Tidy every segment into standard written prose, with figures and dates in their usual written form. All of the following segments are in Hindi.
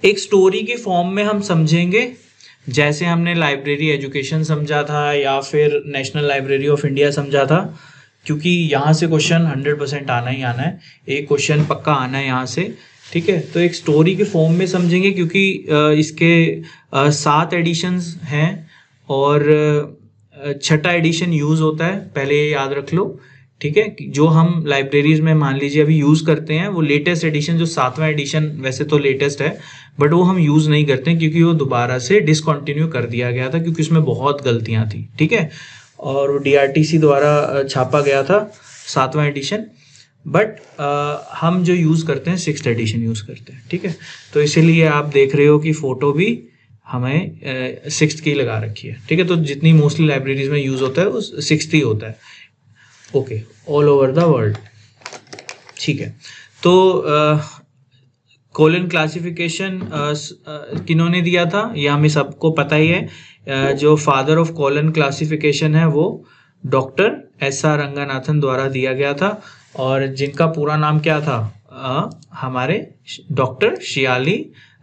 एक स्टोरी के फॉर्म में हम समझेंगे, जैसे हमने लाइब्रेरी एजुकेशन समझा था या फिर नेशनल लाइब्रेरी ऑफ इंडिया समझा था, क्योंकि यहाँ से क्वेश्चन 100% आना ही आना है, एक क्वेश्चन पक्का आना है यहाँ से, ठीक है। तो एक स्टोरी के फॉर्म में समझेंगे, क्योंकि इसके 7 एडिशंस हैं और 6ठा एडिशन यूज़ होता है, पहले ये याद रख लो, ठीक है। जो हम लाइब्रेरीज में मान लीजिए अभी यूज़ करते हैं वो लेटेस्ट एडिशन, जो 7वां एडिशन वैसे तो लेटेस्ट है, बट वो हम यूज़ नहीं करते हैं क्योंकि वो दोबारा से डिसकंटिन्यू कर दिया गया था, क्योंकि उसमें बहुत गलतियाँ थी, ठीक है। और वो DRTC द्वारा छापा गया था 7वां एडिशन, बट हम जो यूज़ करते हैं 6th एडिशन यूज़ करते हैं, ठीक है। तो इसीलिए आप देख रहे हो कि फ़ोटो भी हमें 6th की लगा रखी है, ठीक है। तो जितनी मोस्टली लाइब्रेरीज में यूज़ होता है वो 6th ही होता है, okay, all over the world, ठीक है। तो कोलन क्लासिफिकेशन किन्होंने दिया था, ये हमें सबको पता ही है। जो फादर ऑफ कोलन क्लासिफिकेशन है वो डॉक्टर SR रंगानाथन द्वारा दिया गया था, और जिनका पूरा नाम क्या था, हमारे डॉक्टर शियाली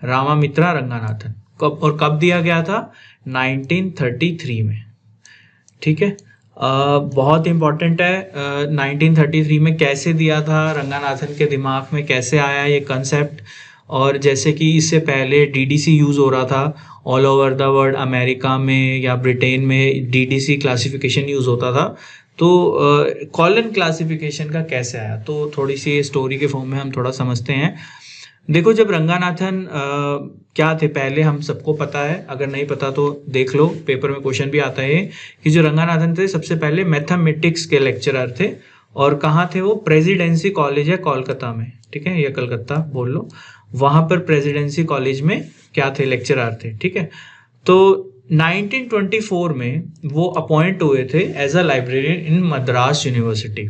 रामामित्रा रंगानाथन। कब दिया गया था, 1933 में, ठीक है। बहुत इम्पॉर्टेंट है, 1933 में कैसे दिया था, रंगानाथन के दिमाग में कैसे आया ये कंसेप्ट। और जैसे कि इससे पहले DDC यूज़ हो रहा था all over the world, America में या ब्रिटेन में DDC क्लासिफिकेशन यूज़ होता था, तो कॉलन क्लासिफिकेशन का कैसे आया, तो थोड़ी सी स्टोरी के फॉर्म में हम थोड़ा समझते हैं। देखो, जब रंगानाथन क्या थे पहले हम सबको पता है, अगर नहीं पता तो देख लो, पेपर में क्वेश्चन भी आता है कि जो रंगानाथन थे सबसे पहले मैथमेटिक्स के लेक्चरर थे, और कहाँ थे वो, प्रेसिडेंसी कॉलेज है कोलकाता में, ठीक है, या कलकत्ता बोल लो, वहाँ पर प्रेसिडेंसी कॉलेज में क्या थे, लेक्चरर थे, ठीक है। तो 1924 में वो अपॉइंट हुए थे as a librarian in Madras university,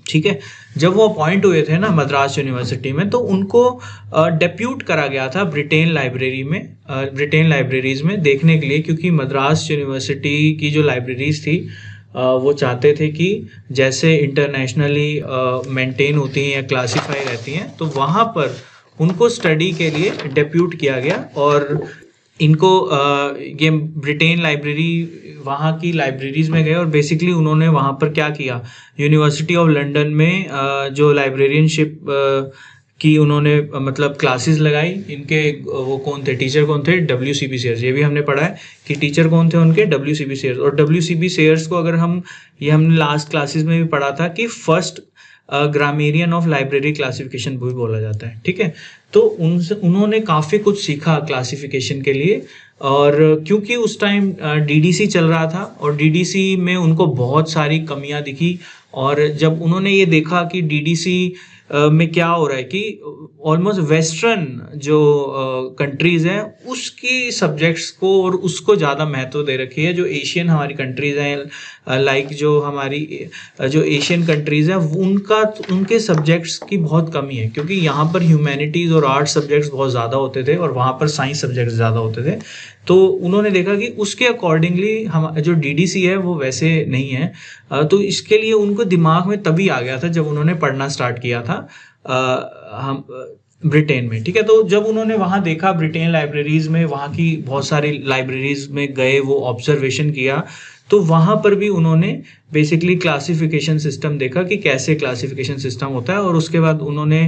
ठीक है। जब वो अपॉइंट हुए थे ना मद्रास यूनिवर्सिटी में, तो उनको डेप्यूट करा गया था ब्रिटेन लाइब्रेरीज में देखने के लिए, क्योंकि मद्रास यूनिवर्सिटी की जो लाइब्रेरीज थी वो चाहते थे कि जैसे इंटरनेशनली मेंटेन होती हैं या क्लासीफाई रहती हैं, तो वहाँ पर उनको स्टडी के लिए डेप्यूट किया गया, और इनको ये ब्रिटेन लाइब्रेरी वहाँ की लाइब्रेरीज में गए, और बेसिकली उन्होंने वहाँ पर क्या किया, यूनिवर्सिटी ऑफ लंदन में जो लाइब्रेरियनशिप की उन्होंने मतलब क्लासेस लगाई। इनके वो कौन थे, टीचर कौन थे, WCB सेयर्स, ये भी हमने पढ़ा है कि टीचर कौन थे उनके, WCB सेयर्स। और WCB सेयर्स को अगर हम, ये हमने लास्ट क्लासेस में भी पढ़ा था कि first grammarian of library classification भी बोला जाता है, ठीक है। तो उन्होंने काफ़ी कुछ सीखा क्लासिफिकेशन के लिए, और क्योंकि उस टाइम DDC चल रहा था और DDC में उनको बहुत सारी कमियां दिखी, और जब उन्होंने ये देखा कि DDC में क्या हो रहा है कि ऑलमोस्ट वेस्टर्न जो कंट्रीज़ हैं उसकी सब्जेक्ट्स को और उसको ज़्यादा महत्व दे रखी है, जो एशियन हमारी कंट्रीज़ हैं, लाइक जो हमारी जो एशियन कंट्रीज़ हैं उनके सब्जेक्ट्स की बहुत कमी है, क्योंकि यहाँ पर ह्यूमैनिटीज़ और आर्ट्स सब्जेक्ट्स बहुत ज़्यादा होते थे और वहाँ पर साइंस सब्जेक्ट्स ज़्यादा होते थे। तो उन्होंने देखा कि उसके अकॉर्डिंगली हम जो DDC है वो वैसे नहीं है, तो इसके लिए उनको दिमाग में तभी आ गया था जब उन्होंने पढ़ना स्टार्ट किया था हम ब्रिटेन में, ठीक है। तो जब उन्होंने वहाँ देखा ब्रिटेन लाइब्रेरीज में, वहाँ की बहुत सारी लाइब्रेरीज में गए, वो ऑब्जर्वेशन किया, तो वहाँ पर भी उन्होंने बेसिकली क्लासिफिकेशन सिस्टम देखा कि कैसे क्लासिफिकेशन सिस्टम होता है, और उसके बाद उन्होंने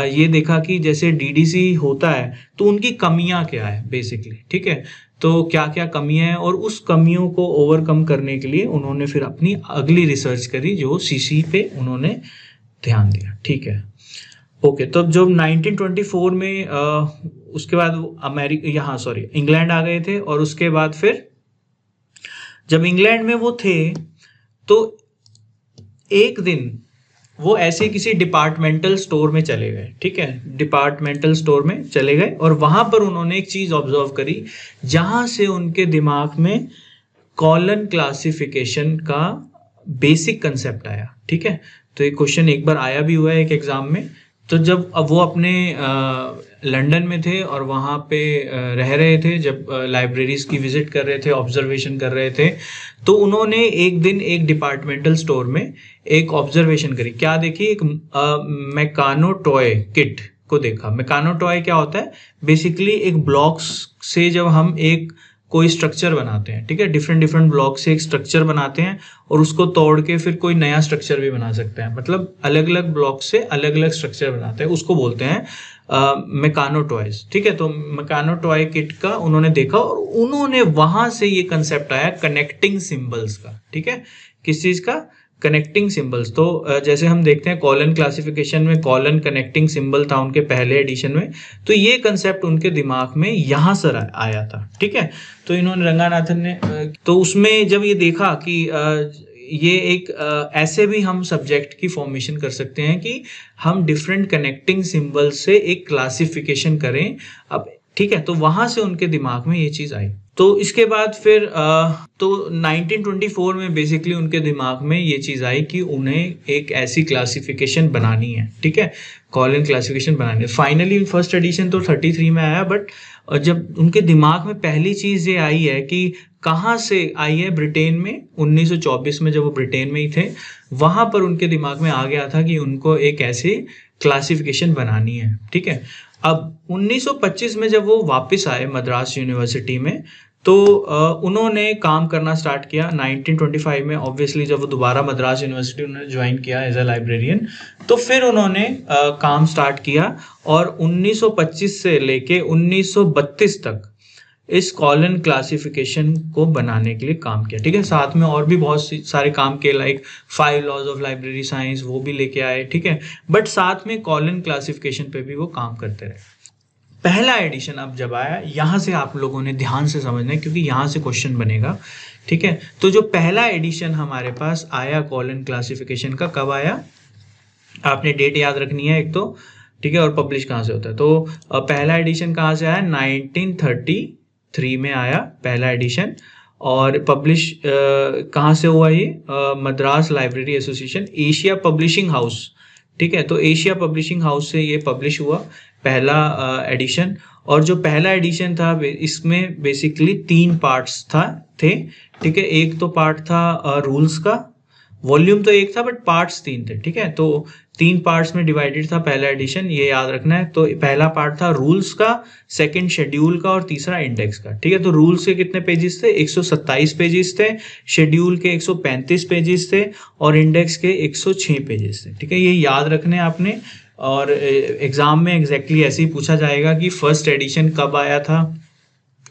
ये देखा कि जैसे DDC होता है तो उनकी कमियां क्या है बेसिकली, ठीक है। तो क्या क्या कमियां हैं, और उस कमियों को ओवरकम करने के लिए उन्होंने फिर अपनी अगली रिसर्च करी, जो CC पे उन्होंने ध्यान दिया, ठीक है। ओके, तो जब 1924 में उसके बाद इंग्लैंड आ गए थे, और उसके बाद फिर जब इंग्लैंड में वो थे तो एक दिन वो ऐसे किसी डिपार्टमेंटल स्टोर में चले गए, ठीक है, डिपार्टमेंटल स्टोर में चले गए, और वहां पर उन्होंने एक चीज ऑब्जर्व करी, जहां से उनके दिमाग में कॉलन क्लासिफिकेशन का बेसिक कंसेप्ट आया, ठीक है। तो एक क्वेश्चन एक बार आया भी हुआ है एक एग्जाम में। तो जब अब वो अपने लंदन में थे और वहाँ पे रह रहे थे, जब लाइब्रेरीज की विजिट कर रहे थे, ऑब्जर्वेशन कर रहे थे, तो उन्होंने एक दिन एक डिपार्टमेंटल स्टोर में एक ऑब्जर्वेशन करी। क्या देखी, एक मैकानो टॉय किट को देखा। मेकानो टॉय क्या होता है, बेसिकली एक ब्लॉक्स से जब हम एक कोई स्ट्रक्चर बनाते हैं, ठीक है, डिफरेंट डिफरेंट ब्लॉक से एक स्ट्रक्चर बनाते हैं और उसको तोड़ के फिर कोई नया स्ट्रक्चर भी बना सकते हैं, मतलब अलग अलग ब्लॉक से अलग अलग स्ट्रक्चर बनाते हैं, उसको बोलते हैं मेकानो टॉयज, ठीक है। तो मेकानो टॉय किट का उन्होंने देखा और उन्होंने वहां से ये कंसेप्ट आया कनेक्टिंग सिंबल्स का, ठीक है। किस चीज का, कनेक्टिंग सिंबल्स। तो जैसे हम देखते हैं कॉलन क्लासिफिकेशन में कॉलन कनेक्टिंग सिंबल था उनके पहले एडिशन में, तो ये कंसेप्ट उनके दिमाग में यहाँ से आया था, ठीक है। तो इन्होंने रंगानाथन ने तो उसमें जब ये देखा कि ये एक ऐसे भी हम सब्जेक्ट की फॉर्मेशन कर सकते हैं कि हम डिफरेंट कनेक्टिंग सिंबल से एक क्लासिफिकेशन करें, अब ठीक है, तो वहां से उनके दिमाग में ये चीज आई। तो इसके बाद फिर तो 1924 में बेसिकली उनके दिमाग में ये चीज आई कि उन्हें एक ऐसी क्लासिफिकेशन बनानी है, ठीक है, कॉलन क्लासिफिकेशन बनानी है। फाइनली फर्स्ट एडिशन तो 33 में आया, बट जब उनके दिमाग में पहली चीज ये आई है कि कहाँ से आई है, ब्रिटेन में 1924 में जब वो ब्रिटेन में ही थे, वहां पर उनके दिमाग में आ गया था कि उनको एक ऐसी क्लासिफिकेशन बनानी है, ठीक है। अब 1925 में जब वो वापस आए मद्रास यूनिवर्सिटी में, तो उन्होंने काम करना स्टार्ट किया। 1925 में ऑब्वियसली जब वो दोबारा मद्रास यूनिवर्सिटी उन्होंने ज्वाइन किया एज अ लाइब्रेरियन, तो फिर उन्होंने काम स्टार्ट किया और 1925 से लेके 1932 तक इस कॉलन क्लासिफिकेशन को बनाने के लिए काम किया, ठीक है। साथ में और भी बहुत सारे काम किए, like 5 laws of library science वो भी लेके आए, ठीक है, बट साथ में कॉलन क्लासिफिकेशन पे भी वो काम करते रहे। पहला एडिशन अब जब आया, यहां से आप लोगों ने ध्यान से समझना है क्योंकि यहां से क्वेश्चन बनेगा, ठीक है। तो जो पहला एडिशन हमारे पास आया कॉलन क्लासिफिकेशन का, कब आया, आपने डेट याद रखनी है एक तो, ठीक है, और पब्लिश कहाँ से होता है। तो पहला एडिशन कहाँ से आया, 1933 में आया पहला एडिशन, और पब्लिश कहाँ से हुआ ये, Madras library association Asia publishing house, ठीक है। तो एशिया पब्लिशिंग हाउस से ये पब्लिश हुआ पहला एडिशन। और जो पहला एडिशन था इसमें बेसिकली 3 पार्ट्स थे, ठीक है। एक तो पार्ट था रूल्स का, वॉल्यूम तो एक था बट पार्ट्स 3 थे, ठीक है। तो 3 पार्ट्स में डिवाइडेड था पहला एडिशन, ये याद रखना है। तो पहला पार्ट था रूल्स का, सेकंड शेड्यूल का और तीसरा इंडेक्स का, ठीक है। तो रूल्स के कितने पेजेस थे, 127 पेजेस थे, शेड्यूल के 135 पेजेस थे और इंडेक्स के 106 पेजेस थे, ठीक है। ये याद रखने आपने, और एग्जाम में एग्जैक्टली ऐसे ही पूछा जाएगा कि फर्स्ट एडिशन कब आया था,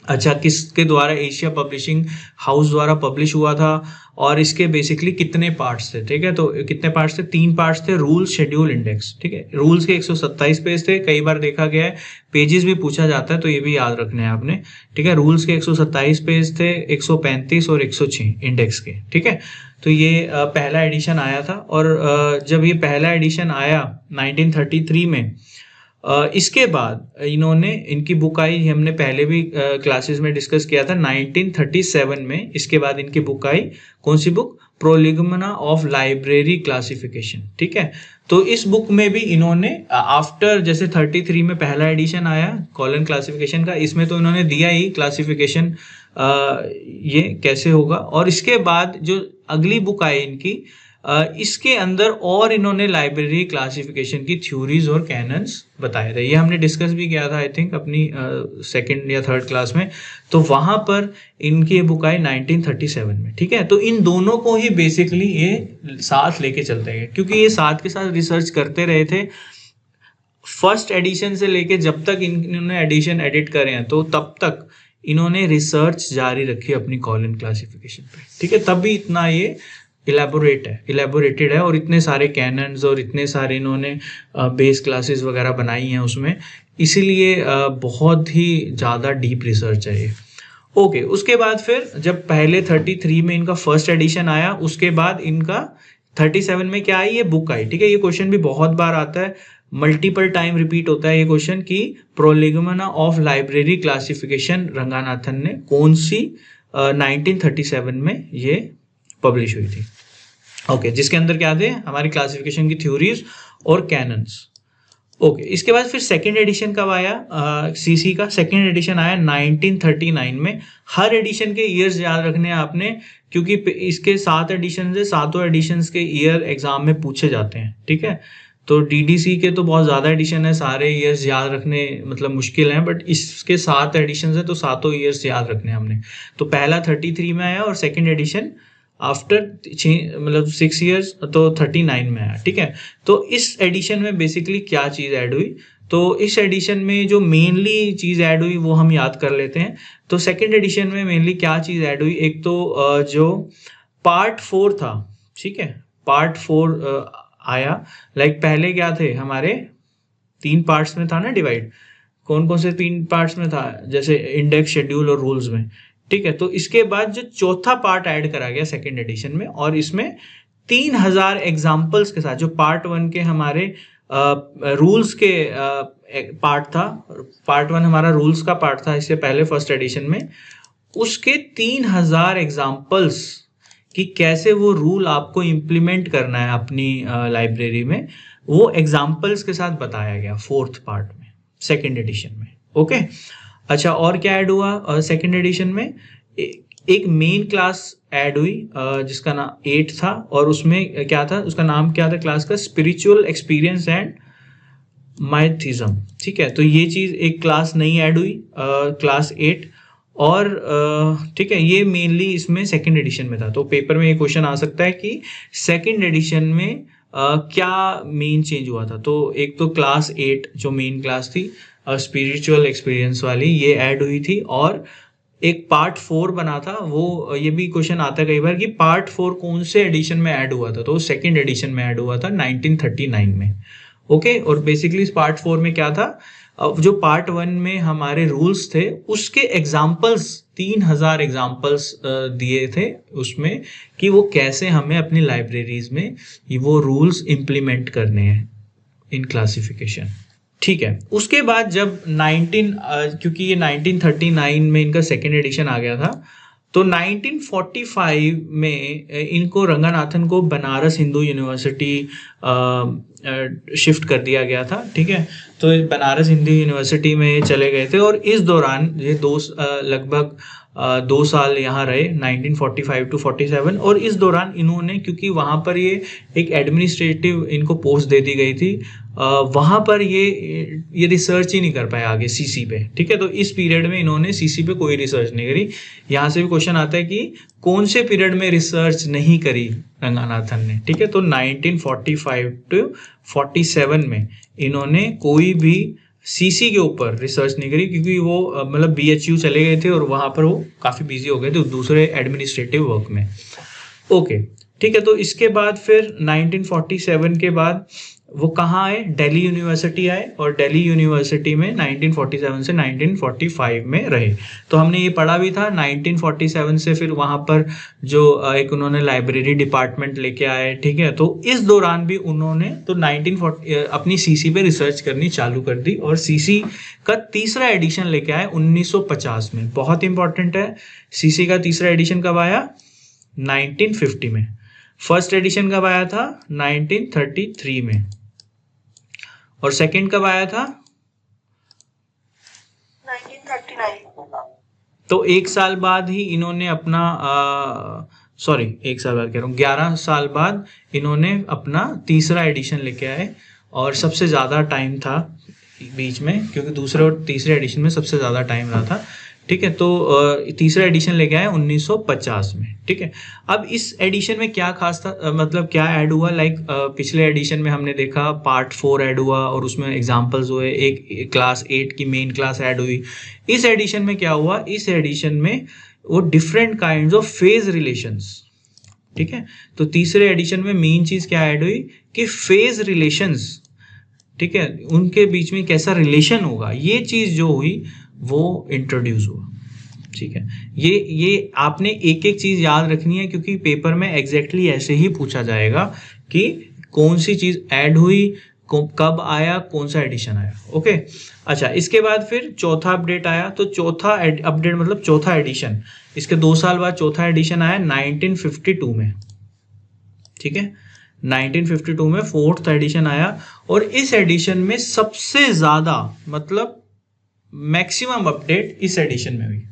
अच्छा किसके द्वारा, एशिया पब्लिशिंग हाउस द्वारा पब्लिश हुआ था, और इसके बेसिकली कितने पार्ट्स थे, ठीक है। तो कितने पार्ट्स थे, 3 पार्ट्स थे, रूल्स शेड्यूल इंडेक्स, ठीक है। रूल्स के 127 पेज थे, कई बार देखा गया है पेजेस भी पूछा जाता है तो ये भी याद रखने हैं आपने, ठीक है। रूल्स के 127 पेज थे, 135 और 106 इंडेक्स के, ठीक है। तो ये पहला एडिशन आया था। और जब ये पहला एडिशन आया 1933 में, इसके बाद इन्होंने, इनकी बुक आई, हमने पहले भी क्लासेस में डिस्कस किया था 1937 में, इसके बाद इनकी बुक आई, कौन सी बुक, प्रोलिगमना ऑफ लाइब्रेरी क्लासिफिकेशन, ठीक है। तो इस बुक में भी इन्होंने आफ्टर, जैसे 33 में पहला एडिशन आया कॉलन क्लासिफिकेशन का, इसमें तो इन्होंने दिया ही क्लासिफिकेशन ये कैसे होगा, और इसके बाद जो अगली बुक आई इनकी, इसके अंदर और इन्होंने लाइब्रेरी क्लासिफिकेशन की थ्योरीज और कैनन्स बताए थे। ये हमने डिस्कस भी किया था आई थिंक अपनी सेकंड या थर्ड क्लास में। तो वहां पर इनकी ये बुक आई 1937 में, ठीक है। तो इन दोनों को ही बेसिकली ये साथ लेके चलते हैं क्योंकि ये साथ के साथ रिसर्च करते रहे थे फर्स्ट एडिशन से लेके जब तक इन्होंने एडिशन एडिट करे हैं, तो तब तक इन्होंने रिसर्च जारी रखी अपनी कॉलन क्लासिफिकेशन पे, ठीक है। तभी इतना ये इलेबोरेटेड है और इतने सारे कैनन्स और इतने सारे इन्होंने बेस क्लासेस वगैरह बनाई हैं उसमें, इसीलिए बहुत ही ज़्यादा डीप रिसर्च है ये। ओके, उसके बाद फिर जब पहले 33 में इनका फर्स्ट एडिशन आया, उसके बाद इनका 37 में क्या आई, ये बुक आई, ठीक है। ये क्वेश्चन भी बहुत बार आता है, मल्टीपल टाइम रिपीट होता है ये क्वेश्चन कि प्रोलेगमना ऑफ लाइब्रेरी क्लासिफिकेशन रंगानाथन ने कौन सी 1937 में ये पब्लिश हुई थी। ओके, जिसके अंदर क्या थे, हमारी क्लासिफिकेशन की थ्योरीज और कैनन्स। ओके, इसके बाद फिर सेकेंड एडिशन कब आया, सीसी का सेकेंड एडिशन आया 1939 में। हर एडिशन के ईयर्स याद रखने हैं आपने क्योंकि इसके 7 एडिशन है, 7 एडिशंस के ईयर एग्जाम में पूछे जाते हैं, ठीक है। तो डीडीसी के तो बहुत ज़्यादा एडिशन है, सारे ईयर्स याद रखने मतलब मुश्किल हैं, बट इसके 7 एडिशन है तो सातों ईयर्स याद रखने हमने। तो पहला 33 में आया और सेकेंड एडिशन आफ्टर मतलब 6 ईयर्स तो 39 में आया, ठीक है। तो इस एडिशन में बेसिकली क्या चीज़ ऐड हुई, तो इस एडिशन में जो मेनली चीज़ ऐड हुई वो हम याद कर लेते हैं। तो सेकेंड एडिशन में मेनली क्या चीज़ ऐड हुई, एक तो जो पार्ट 4 था, ठीक है, पार्ट 4 आया। लाइक पहले क्या थे हमारे 3 पार्ट्स में था ना डिवाइड, कौन कौन से 3 पार्ट्स में था, जैसे इंडेक्स, शेड्यूल और रूल्स में, ठीक है। तो इसके बाद जो चौथा पार्ट ऐड करा गया सेकेंड एडिशन में, और इसमें 3000 एग्जाम्पल्स के साथ, जो पार्ट 1 के हमारे रूल्स के पार्ट था, पार्ट 1 हमारा रूल्स का पार्ट था इससे पहले फर्स्ट एडिशन में, उसके 3000 एग्जाम्पल्स कि कैसे वो रूल आपको इम्प्लीमेंट करना है अपनी लाइब्रेरी में, वो एग्जाम्पल्स के साथ बताया गया फोर्थ पार्ट में सेकेंड एडिशन में। ओके, अच्छा, और क्या ऐड हुआ सेकेंड एडिशन में, एक मेन क्लास ऐड हुई जिसका नाम 8 था, और उसमें क्या था, उसका नाम क्या था क्लास का, स्पिरिचुअल एक्सपीरियंस एंड माइथिज्म, ठीक है। तो ये चीज़ एक क्लास नई ऐड हुई क्लास 8, और ठीक है, ये मेनली इसमें सेकेंड एडिशन में था। तो पेपर में ये क्वेश्चन आ सकता है कि सेकेंड एडिशन में क्या मेन चेंज हुआ था। तो एक तो क्लास 8 जो मेन क्लास थी स्पिरिचुअल एक्सपीरियंस वाली, ये ऐड हुई थी, और एक पार्ट 4 बना था, वो ये भी क्वेश्चन आता है कई बार कि पार्ट 4 कौन से एडिशन में ऐड हुआ था, तो सेकेंड एडिशन में ऐड हुआ था 1939 में। ओके, और बेसिकली इस पार्ट 4 में क्या था, जो पार्ट 1 में हमारे रूल्स थे उसके एग्जाम्पल्स 3000 एग्जाम्पल्स दिए थे उसमें, कि वो कैसे हमें अपनी लाइब्रेरीज में वो रूल्स इम्प्लीमेंट करने हैं इन क्लासिफिकेशन, ठीक है। उसके बाद जब क्योंकि ये 1939 में इनका सेकेंड एडिशन आ गया था, तो 1945 में इनको रंगानाथन को बनारस हिंदू यूनिवर्सिटी शिफ्ट कर दिया गया था, ठीक है। तो बनारस हिंदू यूनिवर्सिटी में ये चले गए थे, और इस दौरान ये लगभग 2 साल यहाँ रहे 1945 to 47, और इस दौरान इन्होंने, क्योंकि वहाँ पर ये एक एडमिनिस्ट्रेटिव इनको पोस्ट दे दी गई थी, वहाँ पर ये रिसर्च ही नहीं कर पाए आगे सीसी पे, ठीक है। तो इस पीरियड में इन्होंने सीसी पे कोई रिसर्च नहीं करी। यहाँ से भी क्वेश्चन आता है कि कौन से पीरियड में रिसर्च नहीं करी रंगानाथन ने, ठीक है। तो 1945 to 47 में इन्होंने कोई भी सीसी के ऊपर रिसर्च नहीं करी, क्योंकि वो मतलब बीएचयू चले गए थे और वहाँ पर वो काफ़ी बिजी हो गए थे दूसरे एडमिनिस्ट्रेटिव वर्क में। ओके, ठीक है। तो इसके बाद फिर 1947 के बाद वो कहाँ आए, दिल्ली यूनिवर्सिटी आए, और दिल्ली यूनिवर्सिटी में 1947 से 1945 में रहे। तो हमने ये पढ़ा भी था 1947 से फिर वहाँ पर जो एक उन्होंने लाइब्रेरी डिपार्टमेंट लेके आए, ठीक है। तो इस दौरान भी उन्होंने तो 1940 अपनी सीसी पे रिसर्च करनी चालू कर दी, और सीसी का तीसरा एडिशन लेके आए 1950 में। बहुत इंपॉर्टेंट है, सीसी का तीसरा एडिशन कब आया, 1950 में। फर्स्ट एडिशन कब आया था, 1933 में, और सेकंड कब आया था, 1939। तो 1 साल बाद ही इन्होंने अपना सॉरी 1 साल बाद कह रहा हूँ, 11 साल बाद इन्होंने अपना तीसरा एडिशन लेके आए, और सबसे ज़्यादा टाइम था बीच में, क्योंकि दूसरे और तीसरे एडिशन में सबसे ज़्यादा टाइम रहा था, ठीक है। तो तीसरा एडिशन लेके आए 1950 में, ठीक है। अब इस एडिशन में क्या खास था, मतलब क्या ऐड हुआ, लाइक पिछले एडिशन में हमने देखा पार्ट 4 ऐड हुआ और उसमें एग्जांपल्स हुए, एक क्लास 8 की मेन क्लास ऐड हुई। इस एडिशन में क्या हुआ, इस एडिशन में वो different kinds of phase relations, ठीक है। तो तीसरे एडिशन में मेन चीज़ क्या ऐड हुई कि फेज रिलेशंस, ठीक है, उनके बीच में कैसा रिलेशन होगा, ये चीज़ जो हुई वो इंट्रोड्यूस हुआ, ठीक है। ये आपने एक एक चीज़ याद रखनी है, क्योंकि पेपर में एग्जैक्टली ऐसे ही पूछा जाएगा कि कौन सी चीज़ ऐड हुई, कब आया, कौन सा एडिशन आया। ओके, अच्छा, इसके बाद फिर चौथा अपडेट आया। तो चौथा अपडेट मतलब चौथा एडिशन, इसके 2 साल बाद चौथा एडिशन आया 1952 में, ठीक है। 1952 में फोर्थ एडिशन आया, और इस एडिशन में सबसे ज़्यादा मतलब मैक्सिमम अपडेट इस एडिशन में हुई,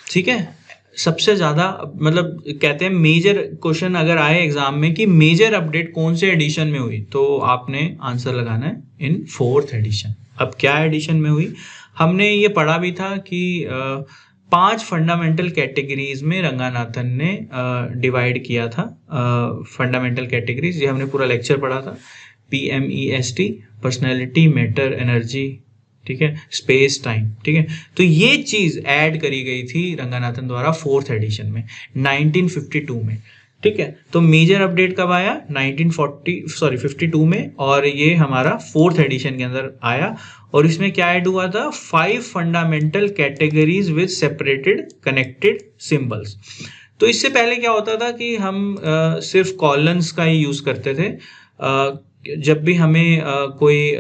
ठीक है। सबसे ज़्यादा मतलब कहते हैं मेजर क्वेश्चन अगर आए एग्जाम में कि मेजर अपडेट कौन से एडिशन में हुई, तो आपने आंसर लगाना है इन 4th एडिशन। अब क्या एडिशन में हुई, हमने ये पढ़ा भी था कि 5 फंडामेंटल कैटेगरीज में रंगानाथन ने डिवाइड किया था। फंडामेंटल कैटेगरीज, ये हमने पूरा लेक्चर पढ़ा था। PMEST, पर्सनैलिटी, मैटर, एनर्जी, ठीक है, स्पेस, टाइम, ठीक है। तो ये चीज ऐड करी गई थी रंगानाथन द्वारा 4th एडिशन में 1952 में, ठीक है। तो मेजर अपडेट कब आया, 52 में, और ये हमारा 4th एडिशन के अंदर आया। और इसमें क्या ऐड हुआ था, 5 fundamental categories with separated connected symbols. तो इससे पहले क्या होता था कि हम सिर्फ कॉलन्स का ही यूज करते थे। जब भी हमें कोई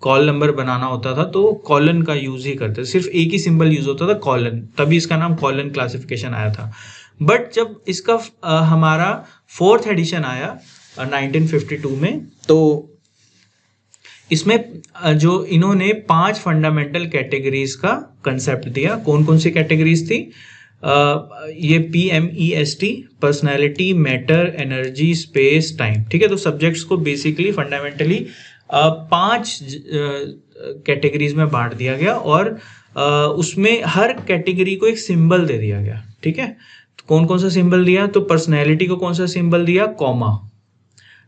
कॉल नंबर बनाना होता था तो कॉलन का यूज ही करते थे, सिर्फ एक ही सिंबल यूज होता था, कॉलन, तभी इसका नाम कॉलन क्लासिफिकेशन आया था। बट जब इसका हमारा 4th एडिशन आया 1952 में, तो इसमें जो इन्होंने 5 फंडामेंटल कैटेगरीज का कंसेप्ट दिया। कौन कौन सी कैटेगरीज थी, ये PMEST, personality, matter, energy, space, time, ठीक है। तो सब्जेक्ट्स को बेसिकली फंडामेंटली 5 कैटेगरीज में बांट दिया गया, और उसमें हर कैटेगरी को एक सिंबल दे दिया गया, ठीक है। तो कौन कौन सा सिंबल दिया, तो पर्सनैलिटी को कौन सा सिंबल दिया, कॉमा।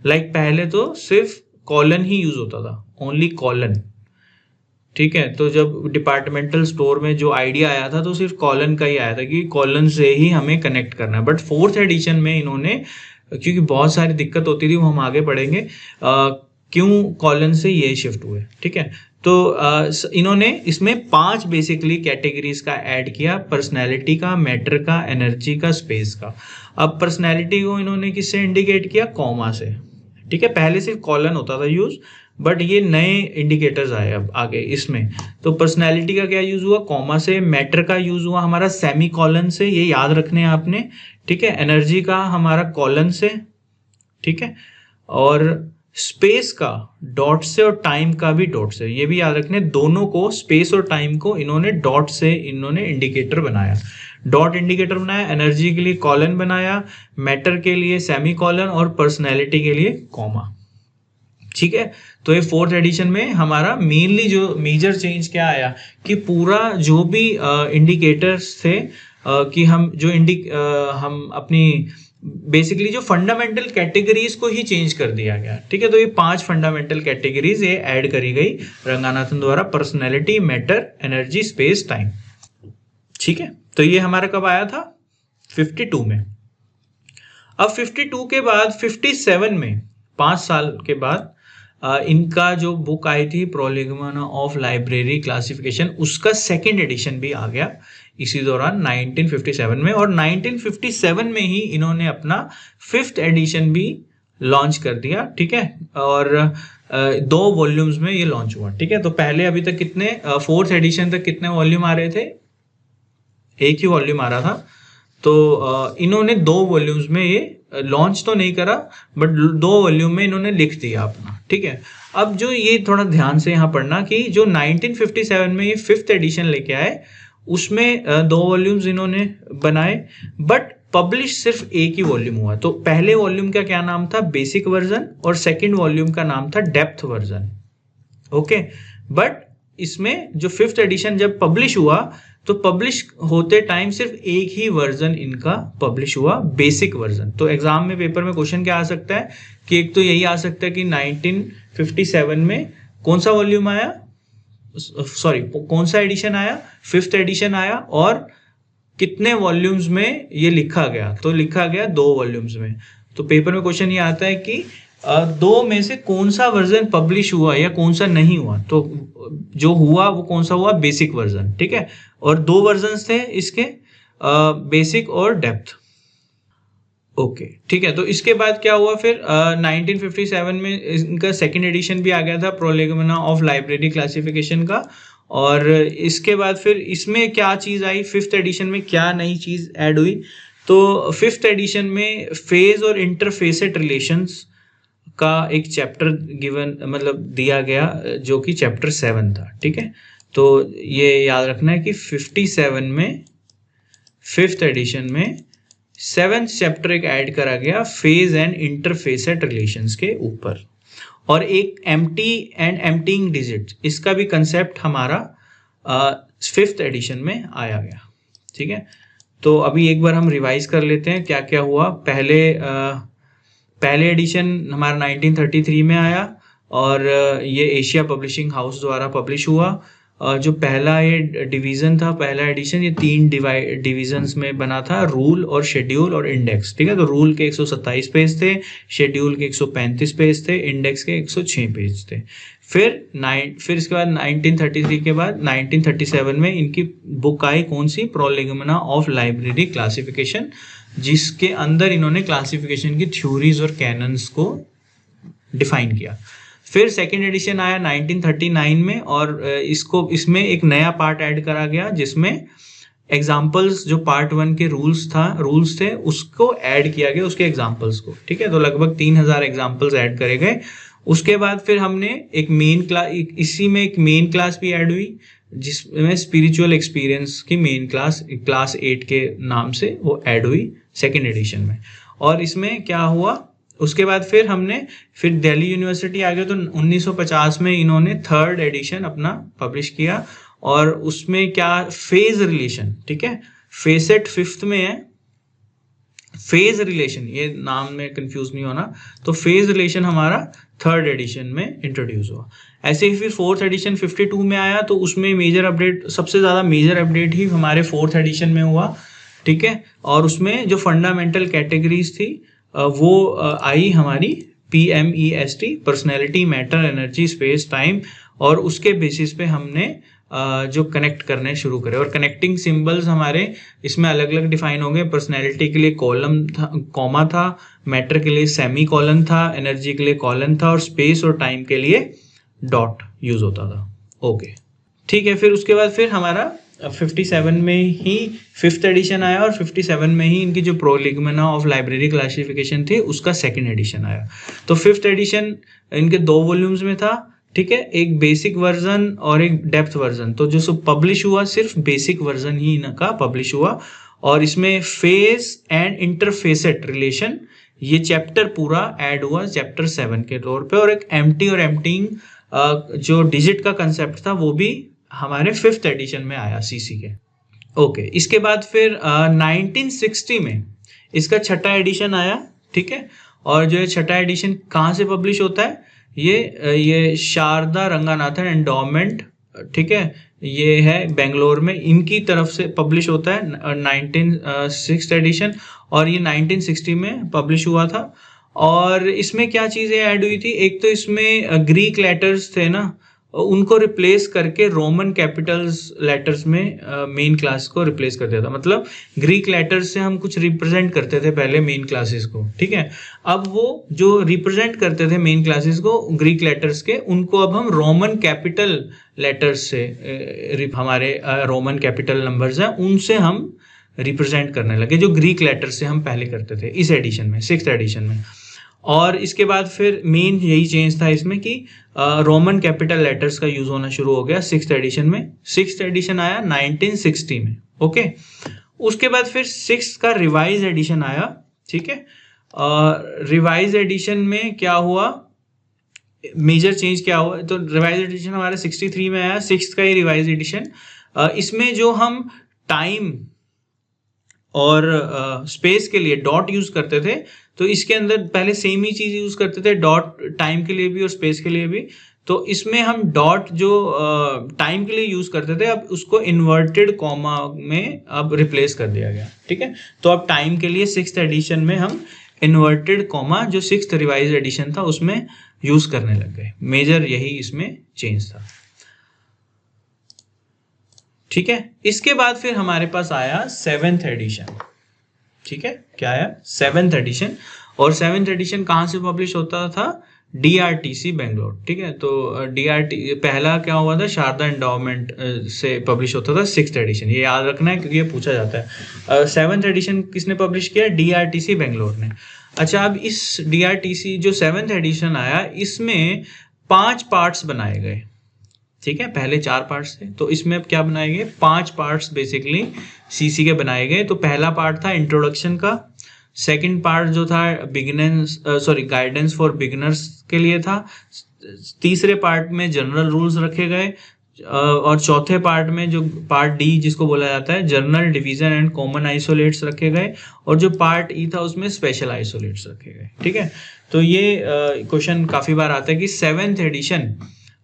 लाइक पहले तो सिर्फ कॉलन ही यूज होता था, ओनली कॉलन, ठीक है। तो जब डिपार्टमेंटल स्टोर में जो आइडिया आया था तो सिर्फ कॉलन का ही आया था कि कॉलन से ही हमें कनेक्ट करना है। बट 4th एडिशन में इन्होंने, क्योंकि बहुत सारी दिक्कत होती थी, वो हम आगे पढ़ेंगे क्यों कॉलन से ये शिफ्ट हुए, ठीक है। तो इन्होंने इसमें 5 बेसिकली कैटेगरीज का ऐड किया, पर्सनैलिटी का, मैटर का, एनर्जी का, स्पेस का। अब पर्सनैलिटी को इन्होंने किससे इंडिकेट किया, कॉमा से, ठीक है। पहले सिर्फ कॉलन होता था यूज, बट ये नए इंडिकेटर्स आए अब आगे इसमें। तो पर्सनैलिटी का क्या यूज हुआ, कॉमा से। मैटर का यूज हुआ हमारा सेमी कॉलन से, ये याद रखने हैं आपने, ठीक है। एनर्जी का हमारा कॉलन से, ठीक है। और स्पेस का डॉट से, और टाइम का भी डॉट से, ये भी याद रखने। दोनों को, स्पेस और टाइम को इन्होंने डॉट से इन्होंने इंडिकेटर बनाया, डॉट इंडिकेटर बनाया। एनर्जी के लिए कॉलन बनाया, मैटर के लिए सेमी कॉलन, और पर्सनैलिटी के लिए कॉमा, ठीक है। तो ये 4th एडिशन में हमारा मेनली जो मेजर चेंज क्या आया कि पूरा जो भी इंडिकेटर्स थे कि हम जो हम अपनी बेसिकली जो फंडामेंटल कैटेगरीज को ही चेंज कर दिया गया, ठीक है। तो ये 5 फंडामेंटल कैटेगरीज ये ऐड करी गई रंगानाथन द्वारा, personality, matter, energy, space, time, ठीक है। तो ये हमारा कब आया था, 52 में। अब 52 के बाद 57 में, 5 साल के बाद इनका जो बुक आई थी प्रोलेगोमेना ऑफ लाइब्रेरी क्लासिफिकेशन, उसका 2nd एडिशन भी आ गया इसी दौरान 1957 में। और 1957 में ही इन्होंने अपना 5th एडिशन भी लॉन्च कर दिया, ठीक है। और 2 वॉल्यूम्स में ये लॉन्च हुआ, ठीक है। तो पहले अभी तक कितने 4th एडिशन तक कितने वॉल्यूम आ रहे थे, एक ही वॉल्यूम आ रहा था। तो इन्होंने 2 वॉल्यूम्स में ये लॉन्च तो नहीं करा, बट 2 वॉल्यूम में इन्होंने लिख दिया अपना, ठीक है। अब जो ये थोड़ा ध्यान से यहाँ पढ़ना कि जो 1957 में ये 5th एडिशन लेके आए, उसमें 2 वॉल्यूम्स इन्होंने बनाए, बट पब्लिश सिर्फ एक ही वॉल्यूम हुआ। तो पहले वॉल्यूम का क्या नाम था, बेसिक वर्जन, और 2nd वॉल्यूम का नाम था डेप्थ वर्जन, ओके। बट इसमें जो 5th एडिशन जब पब्लिश हुआ, तो पब्लिश होते टाइम सिर्फ एक ही वर्जन इनका पब्लिश हुआ, बेसिक वर्जन। तो एग्जाम में पेपर में क्वेश्चन क्या आ सकता है कि एक तो यही आ सकता है कि 1957 में कौन सा वॉल्यूम आया, सॉरी कौन सा एडिशन आया, 5th एडिशन आया, और कितने वॉल्यूम्स में ये लिखा गया, तो लिखा गया 2 वॉल्यूम्स में। तो पेपर में क्वेश्चन ये आता है कि 2 में से कौन सा वर्जन पब्लिश हुआ या कौन सा नहीं हुआ। तो जो हुआ वो कौन सा हुआ, बेसिक वर्जन, ठीक है। और 2 वर्जन्स थे इसके, बेसिक और डेप्थ, ओके, ठीक है। तो इसके बाद क्या हुआ फिर 1957 में इनका 2nd एडिशन भी आ गया था प्रोलेगोमेना ऑफ लाइब्रेरी क्लासिफिकेशन का। और इसके बाद फिर इसमें क्या चीज़ आई, 5th एडिशन में क्या नई चीज़ ऐड हुई, तो 5th एडिशन में फेज और इंटरफेसेट रिलेशंस का एक चैप्टर गिवन, मतलब दिया गया, जो कि चैप्टर 7 था, ठीक है। तो ये याद रखना है कि 57 में 5th एडिशन में 7th चैप्टर एक ऐड करा गया फेज एंड इंटरफेसेट रिलेशंस के ऊपर, और एक एम्प्टी एंड एम्प्टीइंग डिजिट, इसका भी कंसेप्ट हमारा 5th एडिशन में आया गया। ठीक है, तो अभी एक बार हम रिवाइज कर लेते हैं क्या क्या हुआ। पहले एडिशन हमारा 1933 में आया और ये एशिया पब्लिशिंग हाउस द्वारा पब्लिश हुआ। जो पहला ये डिवीज़न था, पहला एडिशन, ये 3 डिवीजन्स में बना था, रूल और शेड्यूल और इंडेक्स। ठीक है, तो रूल के 127 पेज थे, शेड्यूल के 135 पेज थे, इंडेक्स के 106 पेज थे। फिर इसके बाद 1933 के बाद 1937 में इनकी बुक आई, कौन सी, प्रोलेगोमेना ऑफ लाइब्रेरी क्लासिफिकेशन, जिसके अंदर इन्होंने क्लासिफिकेशन की थ्योरीज और कैनन्स को डिफाइन किया। फिर सेकेंड एडिशन आया 1939 में और इसमें एक नया पार्ट ऐड करा गया, जिसमें एग्जाम्पल्स, जो पार्ट 1 के रूल्स थे उसको ऐड किया गया, उसके एग्जाम्पल्स को। ठीक है, तो लगभग 3000 एग्जाम्पल्स ऐड करे गए। उसके बाद फिर हमने एक मेन क्लास, इसी में एक मेन क्लास भी ऐड हुई, जिसमें स्पिरिचुअल एक्सपीरियंस की मेन क्लास 8 के नाम से वो ऐड हुई सेकेंड एडिशन में। और इसमें क्या हुआ, उसके बाद फिर दिल्ली यूनिवर्सिटी आ गया, तो 1950 में इन्होंने 3rd एडिशन अपना पब्लिश किया, और उसमें क्या, फेज रिलेशन। ठीक है, फेसेट 5th में है, फेज रिलेशन, ये नाम में कंफ्यूज नहीं होना, तो फेज रिलेशन हमारा 3rd एडिशन में इंट्रोड्यूस हुआ। ऐसे ही फिर 4th एडिशन 52 में आया, तो उसमें मेजर अपडेट, सबसे ज़्यादा मेजर अपडेट ही हमारे 4th एडिशन में हुआ। ठीक है, और उसमें जो फंडामेंटल कैटेगरीज थी वो आई हमारी PMEST, personality, matter, energy, space, time, और उसके बेसिस पे हमने जो कनेक्ट करने शुरू करे। और कनेक्टिंग सिंबल्स हमारे इसमें अलग अलग डिफाइन हो गए। पर्सनैलिटी के लिए कॉमा था, मैटर के लिए सेमी कॉलन था, एनर्जी के लिए कॉलन था, और स्पेस और टाइम के लिए डॉट यूज होता था। ओके, ठीक है, फिर उसके बाद फिर हमारा 57 में ही 5th एडिशन आया, और 57 में ही इनकी जो प्रोलेगोमेना ऑफ लाइब्रेरी क्लासिफिकेशन थी उसका 2nd एडिशन आया। तो 5th एडिशन इनके 2 वॉल्यूम्स में था। ठीक है, एक बेसिक वर्जन और एक डेप्थ वर्जन। तो जो पब्लिश हुआ सिर्फ बेसिक वर्जन ही इनका पब्लिश हुआ, और इसमें फेज एंड इंटरफेसेट रिलेशन, ये चैप्टर पूरा ऐड हुआ चैप्टर 7 के तौर पे, और एक एम्प्टी और एम्प्टीइंग जो डिजिट का कंसेप्ट था वो भी हमारे 5th एडिशन में आया सीसी के। ओके, इसके बाद फिर 1960 में इसका 6ठा एडिशन आया। ठीक है, और जो ये 6ठा एडिशन कहाँ से पब्लिश होता है, ये शारदा रंगानाथन एंडोमेंट, ठीक है, ये है बेंगलोर में, इनकी तरफ से पब्लिश होता है 6th एडिशन, और ये 1960 में पब्लिश हुआ था। और इसमें क्या चीज़ें ऐड हुई थी, एक तो इसमें ग्रीक लेटर्स थे ना, उनको रिप्लेस करके रोमन कैपिटल्स लेटर्स में मेन क्लास को रिप्लेस कर दिया था। मतलब ग्रीक लेटर्स से हम कुछ रिप्रेजेंट करते थे पहले मेन क्लासेस को। ठीक है, अब वो जो रिप्रेजेंट करते थे मेन क्लासेस को ग्रीक लेटर्स के, उनको अब हम रोमन कैपिटल लेटर्स से, हमारे रोमन कैपिटल नंबर्स हैं उनसे हम रिप्रेजेंट करने लगे, जो ग्रीक लेटर्स से हम पहले करते थे इस एडिशन में, 6th एडिशन में। और इसके बाद फिर मेन यही चेंज था इसमें कि रोमन कैपिटल लेटर्स का यूज होना शुरू हो गया 6th एडिशन में। 6th एडिशन आया 1960 में। ओके, उसके बाद फिर 6th का रिवाइज एडिशन आया। ठीक है, रिवाइज एडिशन में क्या हुआ, मेजर चेंज क्या हुआ, तो रिवाइज एडिशन हमारा 63 में आया, 6th का ये रिवाइज एडिशन। इसमें जो हम टाइम और स्पेस के लिए डॉट यूज करते थे, तो इसके अंदर पहले सेम ही चीज यूज करते थे, डॉट टाइम के लिए भी और स्पेस के लिए भी। तो इसमें हम डॉट जो टाइम के लिए यूज करते थे, अब उसको इन्वर्टेड कॉमा में अब रिप्लेस कर दिया गया। ठीक है, तो अब टाइम के लिए 6th एडिशन में हम इन्वर्टेड कॉमा जो 6th रिवाइज एडिशन था उसमें यूज करने लग गए। मेजर यही इसमें चेंज था। ठीक है, इसके बाद फिर हमारे पास आया 7th एडिशन। ठीक है, क्या आया, 7th एडिशन। और 7th एडिशन कहाँ से पब्लिश होता था, DRTC बेंगलोर। ठीक है, तो पहला क्या हुआ था, शारदा एंडोमेंट से पब्लिश होता था 6th एडिशन, ये याद रखना है क्योंकि ये पूछा जाता है। 7th एडिशन किसने पब्लिश किया, DRTC बेंगलोर ने। अच्छा, अब इस DRTC जो 7th एडिशन आया, इसमें 5 पार्ट्स बनाए गए। ठीक है, पहले 4 पार्ट्स थे, तो इसमें अब क्या बनाए गए, 5 पार्ट्स बेसिकली सीसी के बनाए गए। तो पहला पार्ट था इंट्रोडक्शन का, सेकंड पार्ट जो था गाइडेंस फॉर बिगिनर्स के लिए था, तीसरे पार्ट में जनरल रूल्स रखे गए, और चौथे पार्ट में जो पार्ट डी जिसको बोला जाता है general division and common isolates रखे गए, और जो पार्ट ई था उसमें स्पेशल आइसोलेट्स रखे गए। ठीक है, तो ये क्वेश्चन काफी बार आता है कि 7th एडिशन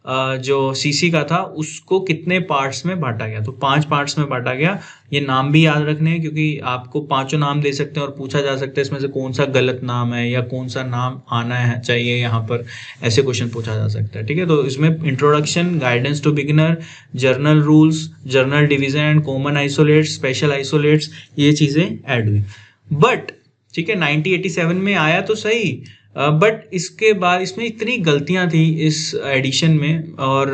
जो सीसी का था उसको कितने पार्ट्स में बांटा गया, तो 5 पार्ट्स में बांटा गया। ये नाम भी याद रखने हैं क्योंकि आपको 5 नाम दे सकते हैं और पूछा जा सकता है इसमें से कौन सा गलत नाम है या कौन सा नाम आना है चाहिए यहाँ पर, ऐसे क्वेश्चन पूछा जा सकता है। ठीक है, तो इसमें introduction, guidance to beginner, journal rules, journal division and common isolates, special isolates, ये चीजें ऐड हुई। बट ठीक है, 1987 में आया तो सही, बट इसके बाद इसमें इतनी गलतियां थी इस एडिशन में, और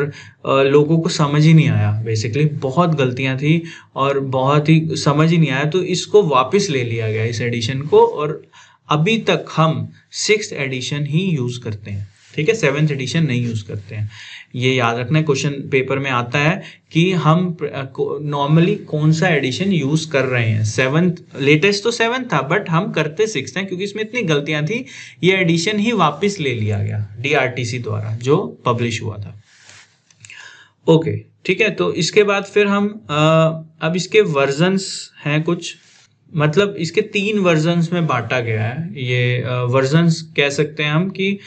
लोगों को समझ ही नहीं आया, बेसिकली बहुत गलतियां थी और बहुत ही समझ ही नहीं आया, तो इसको वापस ले लिया गया इस एडिशन को, और अभी तक हम 6th एडिशन ही यूज करते हैं। ठीक है, 7th एडिशन नहीं यूज करते हैं, ये याद रखना है। क्वेश्चन पेपर में आता है कि हम नॉर्मली कौन सा एडिशन यूज कर रहे हैं, 7th, लेटेस्ट तो 7th था बट हम करते 6th हैं क्योंकि इसमें इतनी गलतियां थी, ये एडिशन ही वापस ले लिया गया DRTC द्वारा जो पब्लिश हुआ था। ओके, ठीक है, तो इसके बाद फिर हम अब इसके वर्जन्स हैं कुछ, मतलब इसके 3 वर्जन्स में बांटा गया है। ये वर्जन्स कह सकते हैं हम कि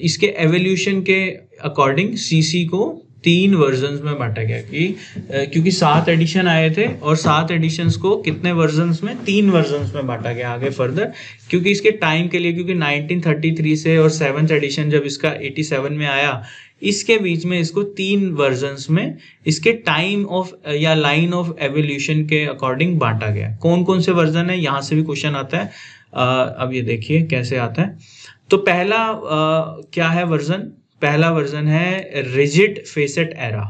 इसके एवोल्यूशन के अकॉर्डिंग सीसी को 3 वर्जन्स में बांटा गया कि क्योंकि 7 एडिशन आए थे और 7 एडिशंस को कितने वर्जन्स में, 3 वर्जन्स में बांटा गया आगे फर्दर, क्योंकि इसके टाइम के लिए, क्योंकि 1933 से और 7th एडिशन जब इसका 87 में आया, इसके बीच में इसको 3 वर्जन्स में इसके टाइम ऑफ या लाइन ऑफ एवोल्यूशन के अकॉर्डिंग बांटा गया। कौन कौन से वर्जन है, यहाँ से भी क्वेश्चन आता है। अब ये देखिए कैसे आता है। तो पहला क्या है वर्जन, पहला वर्जन है रिजिड फेसेट एरा।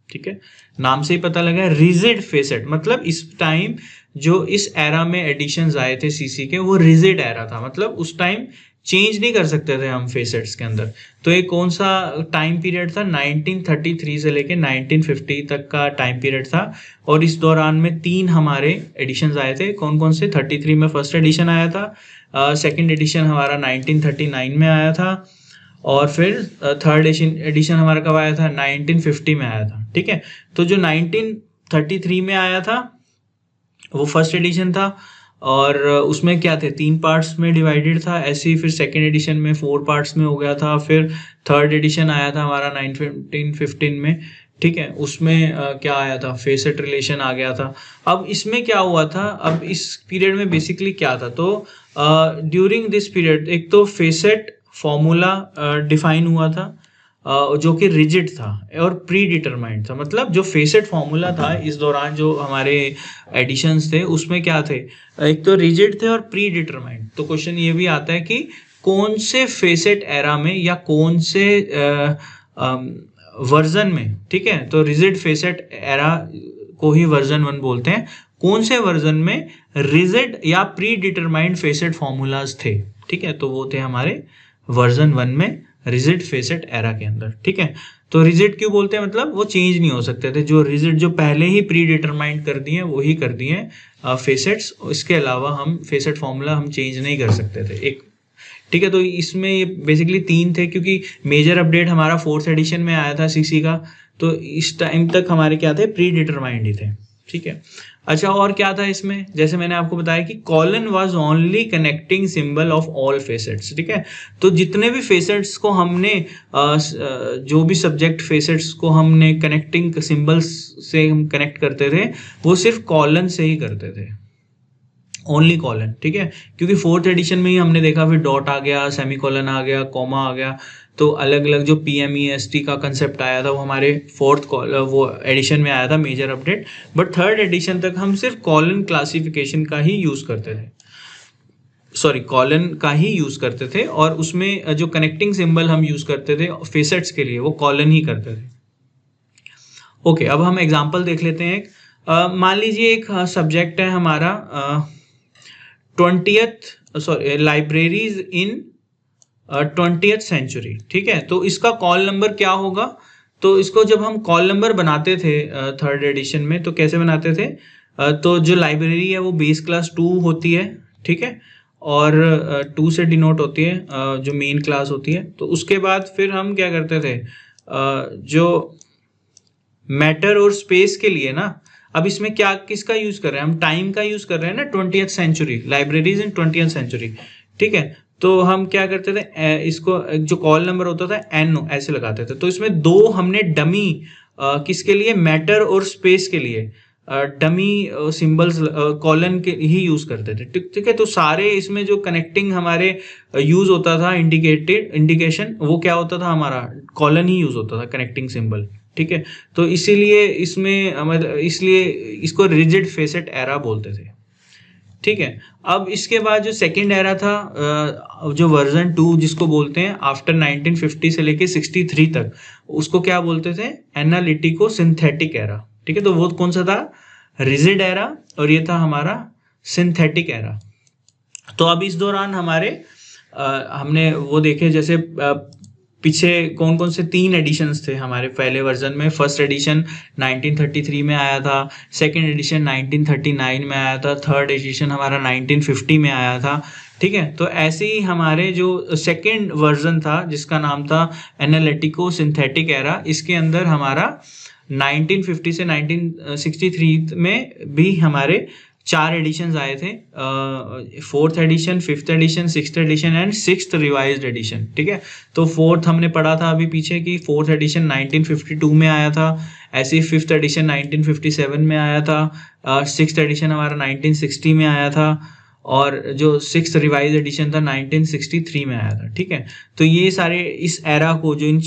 ठीक है, नाम से ही पता लगा, रिजिड फेसेट मतलब इस टाइम जो इस एरा में एडिशंस आए थे सीसी के, वो रिजिड एरा था, मतलब उस टाइम चेंज नहीं कर सकते थे हम फेसेट्स के अंदर। तो ये कौन सा टाइम पीरियड था, 1933 से लेके 1950 तक का टाइम पीरियड था, और इस दौरान में 3 हमारे एडिशंस आए थे। कौन कौन से, 33 में फर्स्ट एडिशन आया था, सेकंड एडिशन हमारा 1939 में आया था, और फिर थर्ड एडिशन हमारा कब आया था, 1950 में आया था। ठीक है, तो जो 1933 में आया था वो फर्स्ट एडिशन था, और उसमें क्या थे, 3 पार्ट्स में डिवाइडेड था। ऐसे ही फिर सेकेंड एडिशन में 4 पार्ट्स में हो गया था। फिर थर्ड एडिशन आया था हमारा 1915 में। ठीक है, उसमें क्या आया था, फेसेट रिलेशन आ गया था। अब इसमें क्या हुआ था, अब इस पीरियड में बेसिकली क्या था, तो ड्यूरिंग दिस पीरियड एक तो फेसेट फॉर्मूला डिफाइन हुआ था जो कि रिजिड था और प्री डिटरमाइंड था। मतलब जो फेसेट फॉर्मूला था इस दौरान जो हमारे एडिशंस थे उसमें क्या थे, एक तो रिजिड थे और प्री डिटरमाइंड। तो क्वेश्चन ये भी आता है कि कौन से फेसेट एरा में या कौन से वर्जन में, ठीक है, तो रिजिड फेसेट एरा को ही वर्जन 1 बोलते हैं। कौन से वर्जन में रिजिड या प्री डिटरमाइंड फेसेट फॉर्मूलाज थे, ठीक है, तो वो थे हमारे वर्जन 1 में रिजिड फेसेट एरा के अंदर। ठीक है, तो रिजिड क्यों बोलते हैं, मतलब वो चेंज नहीं हो सकते थे, जो रिजिड जो पहले ही प्री डिटरमाइंड कर दिए वो ही कर दिए फेसेट्स, इसके अलावा हम फेसेट फॉर्मूला हम चेंज नहीं कर सकते थे एक। ठीक है, तो इसमें ये बेसिकली 3 थे, क्योंकि मेजर अपडेट हमारा 4th एडिशन में आया था सीसी का, तो इस टाइम तक हमारे क्या थे, प्री डिटरमाइंड ही थे। ठीक है, अच्छा और क्या था इसमें, जैसे मैंने आपको बताया कि colon was only connecting symbol of all facets. ठीक है, तो जितने भी फेसेट्स को हमने जो भी सब्जेक्ट फेसेट्स को हमने कनेक्टिंग सिंबल्स से हम कनेक्ट करते थे वो सिर्फ कॉलन से ही करते थे, ओनली कॉलन। ठीक है, क्योंकि 4th एडिशन में ही हमने देखा फिर डॉट आ गया, सेमीकोलन आ गया, कॉमा आ गया, तो अलग अलग जो PMEST का कंसेप्ट आया था वो हमारे 4th वो एडिशन में आया था, major update. But 3rd addition तक हम सिर्फ कॉलन क्लासिफिकेशन का ही यूज करते थे, सॉरी कॉलन का ही यूज करते थे, और उसमें जो कनेक्टिंग सिंबल हम यूज करते थे फेसेट्स के लिए वो कॉलन ही करते थे। ओके, अब हम एग्जाम्पल देख लेते हैं। मान लीजिए एक सब्जेक्ट है हमारा 20th लाइब्रेरीज इन 20th सेंचुरी। ठीक है, तो इसका कॉल नंबर क्या होगा? तो इसको जब हम कॉल नंबर बनाते थे थर्ड एडिशन में, तो कैसे बनाते थे? तो जो लाइब्रेरी है वो बेस क्लास 2 होती है, ठीक है, और 2 से डिनोट होती है जो मेन क्लास होती है। तो उसके बाद फिर हम क्या करते थे, जो मैटर और स्पेस के लिए ना, अब इसमें क्या किसका यूज कर रहे हैं हम? टाइम का यूज कर रहे हैं ना, 20th सेंचुरी, लाइब्रेरीज इन 20th सेंचुरी। ठीक है, तो हम क्या करते थे, इसको जो कॉल नंबर होता था एन ऐसे लगाते थे। तो इसमें दो हमने डमी किसके लिए? मैटर और स्पेस के लिए डमी सिंबल्स कॉलन के ही यूज करते थे। ठीक है, तो सारे इसमें जो कनेक्टिंग हमारे यूज होता था, इंडिकेशन, वो क्या होता था? हमारा कॉलन ही यूज होता था, कनेक्टिंग सिंबल। ठीक है, तो इसीलिए इसमें मतलब इसलिए इसको रिजिड फेसेट एरा बोलते थे। ठीक है, अब इसके बाद जो सेकंड एरा था, जो वर्जन 2 जिसको बोलते हैं आफ्टर 1950 से लेके 63 तक, उसको क्या बोलते थे? एनालिटिको सिंथेटिक एरा। ठीक है, तो वो कौन सा था? रिजिड एरा, और ये था हमारा सिंथेटिक एरा। तो अब इस दौरान हमारे हमने वो देखे, जैसे पीछे कौन कौन से 3 एडिशंस थे हमारे पहले वर्जन में। फर्स्ट एडिशन 1933 में आया था, सेकंड एडिशन 1939 में आया था, थर्ड एडिशन हमारा 1950 में आया था। ठीक है, तो ऐसे ही हमारे जो सेकंड वर्जन था जिसका नाम था एनालिटिको सिंथेटिक एरा, इसके अंदर हमारा 1950 से 1963 में भी हमारे 4 एडिशंस आए थे, 4th edition, 5th edition, 6th edition and 6th revised edition. ठीक है, तो 4th हमने पढ़ा था अभी पीछे कि 4th एडिशन 1952 में आया था, ऐसे ही 5th एडिशन 1957 में आया था, 6th एडिशन हमारा 1960 में आया था, और जो 6th रिवाइज एडिशन था 1963 में आया था। ठीक है, तो ये सारे इस एरा को जो इन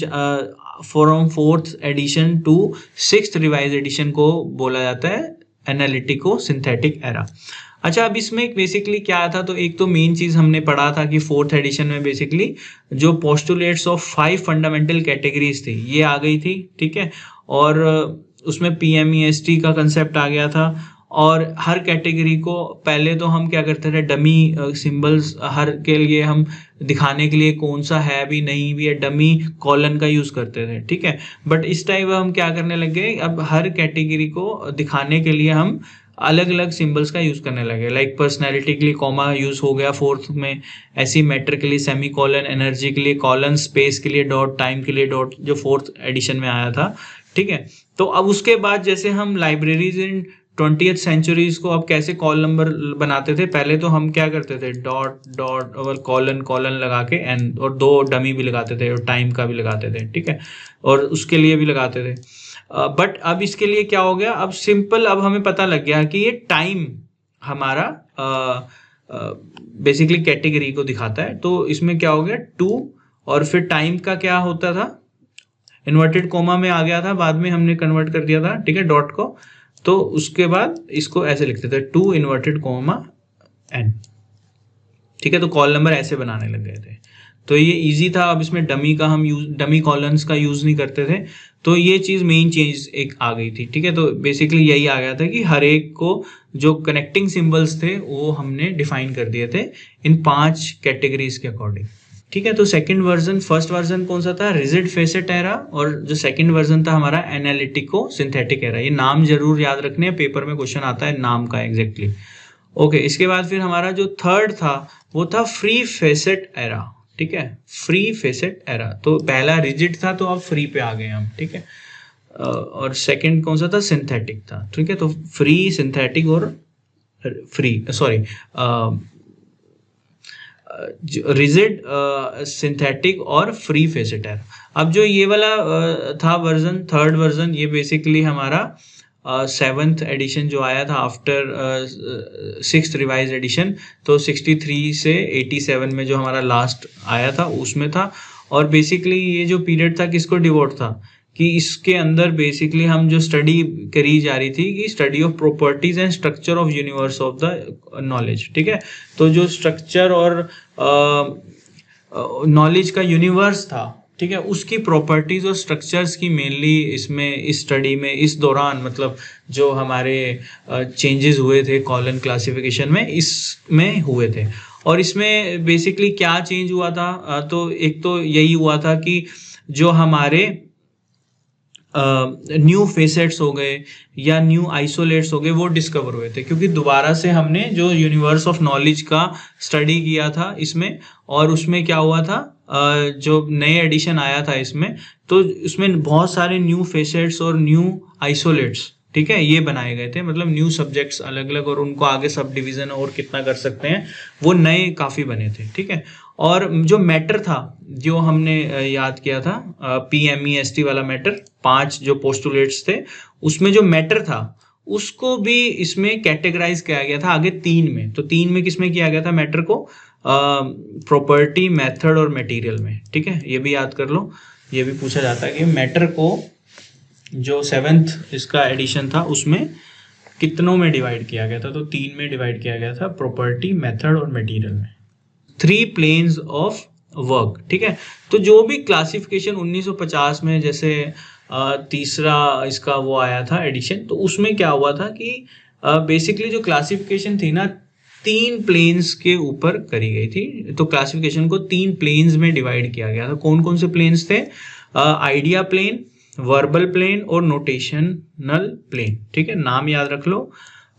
from 4th edition to 6th revise edition को बोला जाता है एनालिटिको सिंथेटिक एरा। अच्छा, अब इसमें बेसिकली क्या था? तो एक तो मेन चीज हमने पढ़ा था कि 4th एडिशन में बेसिकली जो पोस्टुलेट्स ऑफ 5 फंडामेंटल कैटेगरीज थी ये आ गई थी। ठीक है, और उसमें PMEST का कंसेप्ट आ गया था, और हर कैटेगरी को पहले तो हम क्या करते थे, डमी सिंबल्स हर के लिए हम दिखाने के लिए कौन सा है भी नहीं भी है, डमी कॉलन का यूज करते थे। ठीक है, बट इस टाइम हम क्या करने लगे, अब हर कैटेगरी को दिखाने के लिए हम अलग अलग सिंबल्स का यूज करने लगे। लाइक पर्सनैलिटी के लिए कॉमा यूज हो गया 4th में, ऐसी मैटर के लिए सेमी कॉलन, एनर्जी के लिए कॉलन, स्पेस के लिए डॉट, टाइम के लिए डॉट, जो 4th एडिशन में आया था। ठीक है, तो अब उसके बाद जैसे हम लाइब्रेरीज इन 20th सेंचुरीज को अब कैसे कॉल नंबर बनाते थे, पहले तो हम क्या करते थे, डॉट डॉट और कॉलन कॉलन लगा के एंड, और 2 डमी भी लगाते थे और टाइम का भी लगाते थे। ठीक है, और उसके लिए भी लगाते थे। बट अब इसके लिए क्या हो गया, अब सिंपल, अब हमें पता लग गया कि ये टाइम हमारा बेसिकली कैटेगरी को दिखाता है। तो इसमें क्या हो गया, 2, और फिर टाइम का क्या होता था, इन्वर्टेड कोमा में आ गया था, बाद में हमने कन्वर्ट कर दिया था। ठीक है, डॉट को, तो उसके बाद इसको ऐसे लिखते थे 2 इन्वर्टेड कोमा n। ठीक है, तो कॉल नंबर ऐसे बनाने लग गए थे, तो ये इजी था। अब इसमें डमी का हम डमी कॉलन्स का यूज नहीं करते थे, तो ये चीज मेन चेंज एक आ गई थी। ठीक है, तो बेसिकली यही आ गया था कि हर एक को जो कनेक्टिंग सिंबल्स थे वो हमने डिफाइन कर दिए थे इन 5 कैटेगरीज के अकॉर्डिंग। ठीक है, तो सेकंड वर्जन, फर्स्ट वर्जन कौन सा था, रिजिड फेसेट एरा, और जो सेकंड वर्जन था हमारा एनालिटिको सिंथेटिक एरा। ये नाम जरूर याद रखने हैं, पेपर में क्वेश्चन आता है नाम का एग्जैक्टली। ओके, इसके बाद फिर हमारा जो थर्ड था वो था फ्री फेसेट एरा। ठीक है, फ्री फेसेट एरा, तो पहला रिजिड था तो अब फ्री पे आ गए हम। ठीक है, और सेकंड कौन सा था, सिंथेटिक था। ठीक है, तो फ्री, सिंथेटिक और फ्री, सॉरी रिजिड, सिंथेटिक और फ्री फेसेट एरा। अब जो ये वाला था वर्जन, थर्ड वर्जन, ये बेसिकली हमारा 7th एडिशन जो आया था आफ्टर 6th रिवाइज एडिशन, तो 63 से 87 में जो हमारा लास्ट आया था उसमें था। और बेसिकली ये जो पीरियड था किसको डिवोट था, कि इसके अंदर बेसिकली हम जो स्टडी करी जा रही थी कि study of properties and structure of universe of the knowledge. ठीक है, तो जो स्ट्रक्चर और नॉलेज का यूनिवर्स था, ठीक है, उसकी प्रॉपर्टीज और स्ट्रक्चर्स की मेनली इसमें इस स्टडी में इस दौरान मतलब जो हमारे चेंजेस हुए थे कॉलन क्लासिफिकेशन में, इसमें हुए थे। और इसमें बेसिकली क्या चेंज हुआ था, तो एक तो यही हुआ था कि जो हमारे न्यू फेसेट्स हो गए या न्यू आइसोलेट्स हो गए वो डिस्कवर हुए थे, क्योंकि दोबारा से हमने जो यूनिवर्स ऑफ नॉलेज का स्टडी किया था इसमें, और उसमें क्या हुआ था, जो नए एडिशन आया था इसमें, तो इसमें बहुत सारे न्यू फेसेट्स और न्यू आइसोलेट्स, ठीक है, ये बनाए गए थे, मतलब न्यू सब्जेक्ट्स अलग अलग, और उनको आगे सब डिवीजन और कितना कर सकते हैं वो नए काफ़ी बने थे, ठीक है। और जो मैटर था जो हमने याद किया था, PMEST वाला मैटर, 5 जो पोस्टुलेट्स थे उसमें जो मैटर था उसको भी इसमें कैटेगराइज किया गया था आगे 3 में। तो 3 में किसमें किया गया था मैटर को, प्रॉपर्टी, मेथड और मटेरियल में, ठीक है, ये भी याद कर लो। ये भी पूछा जाता है कि मैटर को जो 7th इसका एडिशन था उसमें कितनों में डिवाइड किया गया था, तो 3 में डिवाइड किया गया था, प्रॉपर्टी, मेथड और मटेरियल में। 3 प्लेन्स ऑफ वर्क, ठीक है। तो जो भी क्लासिफिकेशन 1950 में जैसे तीसरा इसका वो आया था एडिशन, तो उसमें क्या हुआ था कि बेसिकली जो क्लासिफिकेशन थी ना 3 प्लेन्स के ऊपर करी गई थी। तो क्लासिफिकेशन को 3 प्लेन्स में डिवाइड किया गया था। कौन कौन से प्लेन्स थे, आइडिया प्लेन, वर्बल प्लेन और नोटेशनल प्लेन, ठीक है, नाम याद रख लो।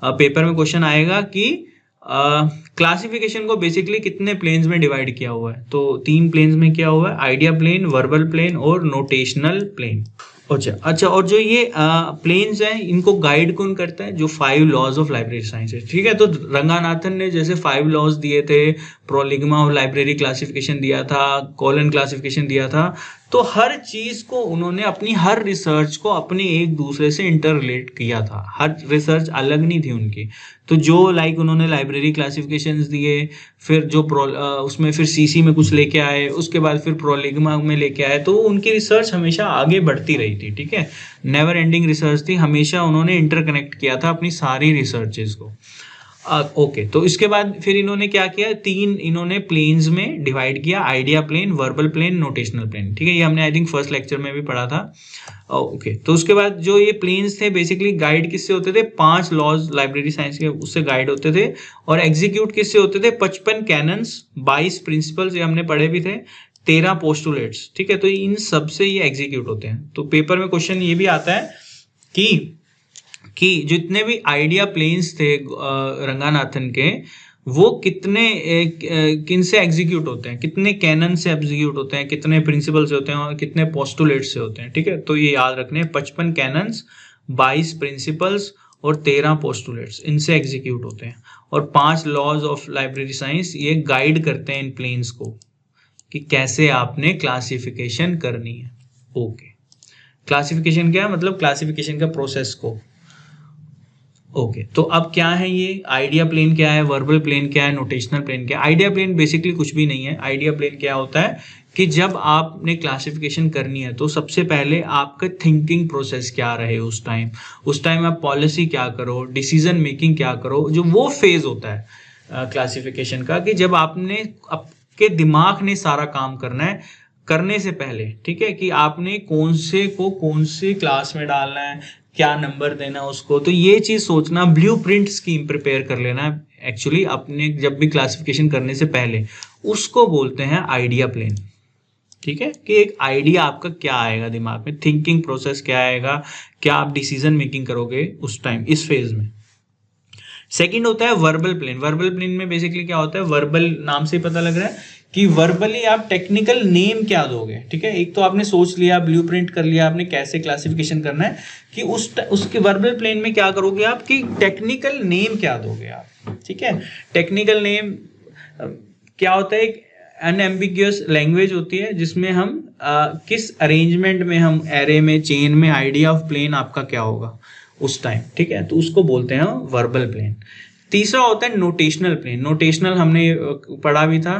पेपर में क्वेश्चन आएगा कि क्लासिफिकेशन को बेसिकली कितने प्लेन्स में डिवाइड किया हुआ है, तो 3 प्लेन्स में किया हुआ है, आइडिया प्लेन, वर्बल प्लेन और नोटेशनल प्लेन। अच्छा, और जो ये प्लेन्स हैं इनको गाइड कौन करता है, जो 5 लॉज ऑफ लाइब्रेरी साइंस है, ठीक है। तो रंगानाथन ने जैसे 5 लॉज दिए थे, प्रोलिगमा ऑफ लाइब्रेरी क्लासिफिकेशन दिया था, कॉलन क्लासिफिकेशन दिया था, तो हर चीज को उन्होंने अपनी हर रिसर्च को अपने एक दूसरे से इंटर रिलेट किया था, हर रिसर्च अलग नहीं थी उनकी। तो जो उन्होंने लाइब्रेरी क्लासिफिकेशंस दिए, फिर जो उसमें फिर सीसी में कुछ लेके आए, उसके बाद फिर प्रोलिगमा में लेके आए, तो उनकी रिसर्च हमेशा आगे बढ़ती रही थी, ठीक है, नेवर एंडिंग रिसर्च थी, हमेशा उन्होंने इंटरकनेक्ट किया था अपनी सारी रिसर्चेज को। ओके, तो इसके बाद फिर इन्होंने क्या किया, 3 इन्होंने प्लेन्स में डिवाइड किया, idea plane, verbal plane, notational plane, ठीक है, ये हमने आई थिंक फर्स्ट लेक्चर में भी पढ़ा था। ओके, तो उसके बाद जो ये प्लेन्स थे बेसिकली गाइड किससे होते थे, 5 लॉज लाइब्रेरी साइंस के उससे गाइड होते थे, और एग्जीक्यूट किससे होते थे, 55 कैनन्स, 22 प्रिंसिपल्स, ये हमने पढ़े भी थे, 13 पोस्टुलेट्स, ठीक है, तो इन सब से ये एग्जीक्यूट होते हैं। तो पेपर में क्वेश्चन ये भी आता है कि जितने भी आइडिया प्लेन्स थे रंगानाथन के, वो कितने किन से एग्जीक्यूट होते हैं, कितने कैनन से एग्जीक्यूट होते हैं, कितने प्रिंसिपल से होते हैं और कितने पोस्टुलेट से होते हैं, ठीक है। तो ये याद रखने, 55 कैनन्स, 22 प्रिंसिपल्स और 13 पोस्टुलेट्स, इनसे एग्जीक्यूट होते हैं, और 5 लॉज ऑफ लाइब्रेरी साइंस ये गाइड करते हैं इन प्लेन्स को कि कैसे आपने क्लासिफिकेशन करनी है। ओके, क्लासिफिकेशन क्या है, मतलब क्लासिफिकेशन का प्रोसेस को। ओके, तो अब क्या है ये आइडिया प्लेन, क्या है वर्बल प्लेन, क्या है नोटेशनल प्लेन, क्या है। आइडिया प्लेन बेसिकली कुछ भी नहीं है। आइडिया प्लेन क्या होता है कि जब आपने क्लासिफिकेशन करनी है तो सबसे पहले आपका थिंकिंग प्रोसेस क्या रहे उस टाइम आप पॉलिसी क्या करो, डिसीजन मेकिंग क्या करो, जो वो फेज होता है क्लासिफिकेशन का, कि जब आपके दिमाग ने सारा काम करना है करने से पहले, ठीक है, कि आपने कौन से क्लास में डालना है, क्या नंबर देना उसको, तो ये चीज सोचना, ब्लूप्रिंट स्कीम प्रिपेयर कर लेना है एक्चुअली अपने जब भी क्लासिफिकेशन करने से पहले, उसको बोलते हैं आइडिया प्लेन, ठीक है, कि एक आइडिया आपका क्या आएगा दिमाग में, थिंकिंग प्रोसेस क्या आएगा, क्या आप डिसीजन मेकिंग करोगे उस टाइम, इस फेज में। सेकंड होता है वर्बल प्लेन। वर्बल प्लेन में बेसिकली क्या होता है, वर्बल नाम से ही पता लग रहा है कि वर्बली आप टेक्निकल नेम क्या दोगे, ठीक है। एक तो आपने सोच लिया, ब्लूप्रिंट कर लिया आपने कैसे क्लासिफिकेशन करना है, कि उसके वर्बल प्लेन में क्या करोगे आप, कि टेक्निकल नेम क्या दोगे आप, ठीक है। टेक्निकल नेम क्या होता है, एक अनएम्बिग्यूअस लैंग्वेज होती है जिसमें हम किस अरेंजमेंट में हम एरे में, चेन में, आइडिया ऑफ प्लेन आपका क्या होगा उस टाइम, ठीक है, तो उसको बोलते हैं वर्बल प्लेन। तीसरा होता है नोटेशनल प्लेन। नोटेशनल हमने पढ़ा भी था,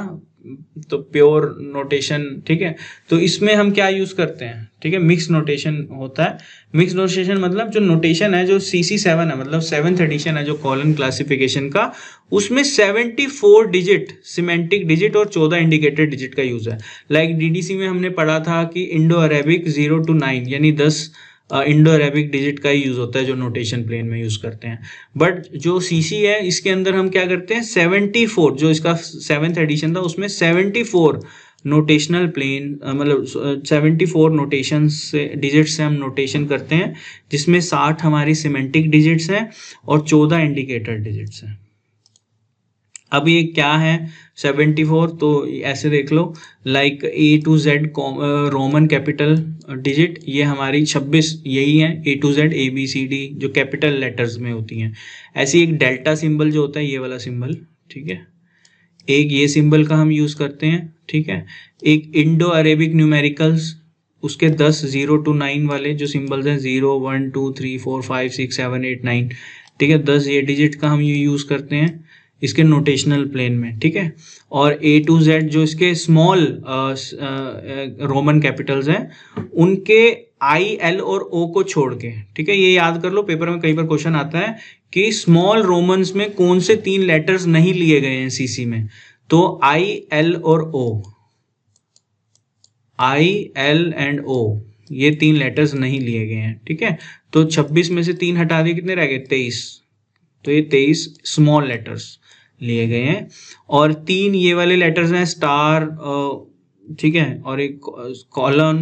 तो प्योर नोटेशन, ठीक है, तो इसमें हम क्या यूज करते हैं, ठीक है, मिक्स नोटेशन होता है। मिक्स नोटेशन मतलब जो नोटेशन है, जो CC7 है, मतलब 7th एडिशन है जो कॉलन क्लासिफिकेशन का, उसमें 74 डिजिट सिमेंटिक डिजिट और 14 इंडिकेटेड डिजिट का यूज है। लाइक DDC में हमने पढ़ा था कि इंडो अरेबिक 0 to 9 यानी 10 इंडो अरेबिक डिजिट का ही यूज़ होता है जो नोटेशन प्लेन में यूज़ करते हैं। बट जो सीसी है इसके अंदर हम क्या करते हैं 74, जो इसका 7th एडिशन था उसमें 74 नोटेशनल प्लेन मतलब 74 नोटेशन से डिजिट से हम नोटेशन करते हैं, जिसमें 60 हमारी सिमेंटिक डिजिट्स हैं और 14 इंडिकेटर डिजिट्स हैं। अब ये क्या है 74, तो ऐसे देख लो like A to Z Roman capital digit, ये हमारी 26 यही है A to Z ABCD जो कैपिटल लेटर्स में होती हैं। ऐसी एक डेल्टा सिंबल जो होता है ये वाला सिंबल, ठीक है, एक ये सिंबल का हम यूज़ करते हैं, ठीक है। एक इंडो अरेबिक न्यूमेरिकल्स, उसके 10 0 to 9 वाले जो सिंबल्स हैं 0 1 2 3 4 5 6 7 8 9, ठीक है, 10 ये डिजिट का हम ये यूज़ करते हैं इसके नोटेशनल प्लेन में, ठीक है। और A to Z जो इसके स्मॉल रोमन कैपिटल्स हैं उनके I L और O को छोड़ के, ठीक है, ये याद कर लो, पेपर में कई बार क्वेश्चन आता है कि स्मॉल रोमन्स में कौन से 3 लेटर्स नहीं लिए गए हैं सीसी में, तो I L और O, I L and O ये 3 लेटर्स नहीं लिए गए हैं, ठीक है। तो 26 में से 3 हटा दिए, कितने रह गए 23, तो ये 23 स्मॉल लेटर्स लिए गए हैं। और 3 ये वाले लेटर्स हैं स्टार, ठीक है, और एक कॉलन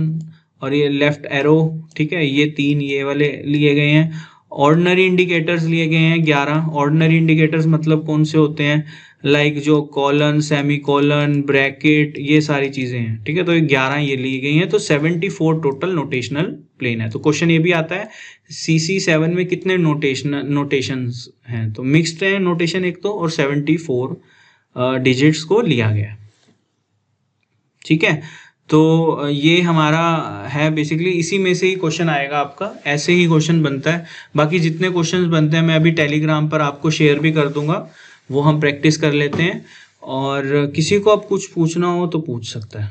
और ये लेफ्ट एरो, ठीक है, ये 3 ये वाले लिए गए हैं। ऑर्डिनरी इंडिकेटर्स लिए गए हैं 11। ऑर्डिनरी इंडिकेटर्स मतलब कौन से होते हैं, लाइक जो कॉलन, सेमी कॉलन, ब्रैकेट, ये सारी चीज़ें हैं, ठीक है, तो ये 11 ये ली गई हैं। तो 74 टोटल नोटेशनल प्लेन है। तो क्वेश्चन ये भी आता है CC7 में कितने नोटेशंस हैं, तो मिक्स्ड है नोटेशन एक तो, और 74 डिजिट्स को लिया गया, ठीक है। तो ये हमारा है बेसिकली, इसी में से ही क्वेश्चन आएगा आपका, ऐसे ही क्वेश्चन बनता है। बाकी जितने क्वेश्चंस बनते हैं मैं अभी टेलीग्राम पर आपको शेयर भी कर दूंगा, वो हम प्रैक्टिस कर लेते हैं। और किसी को अब कुछ पूछना हो तो पूछ सकता है।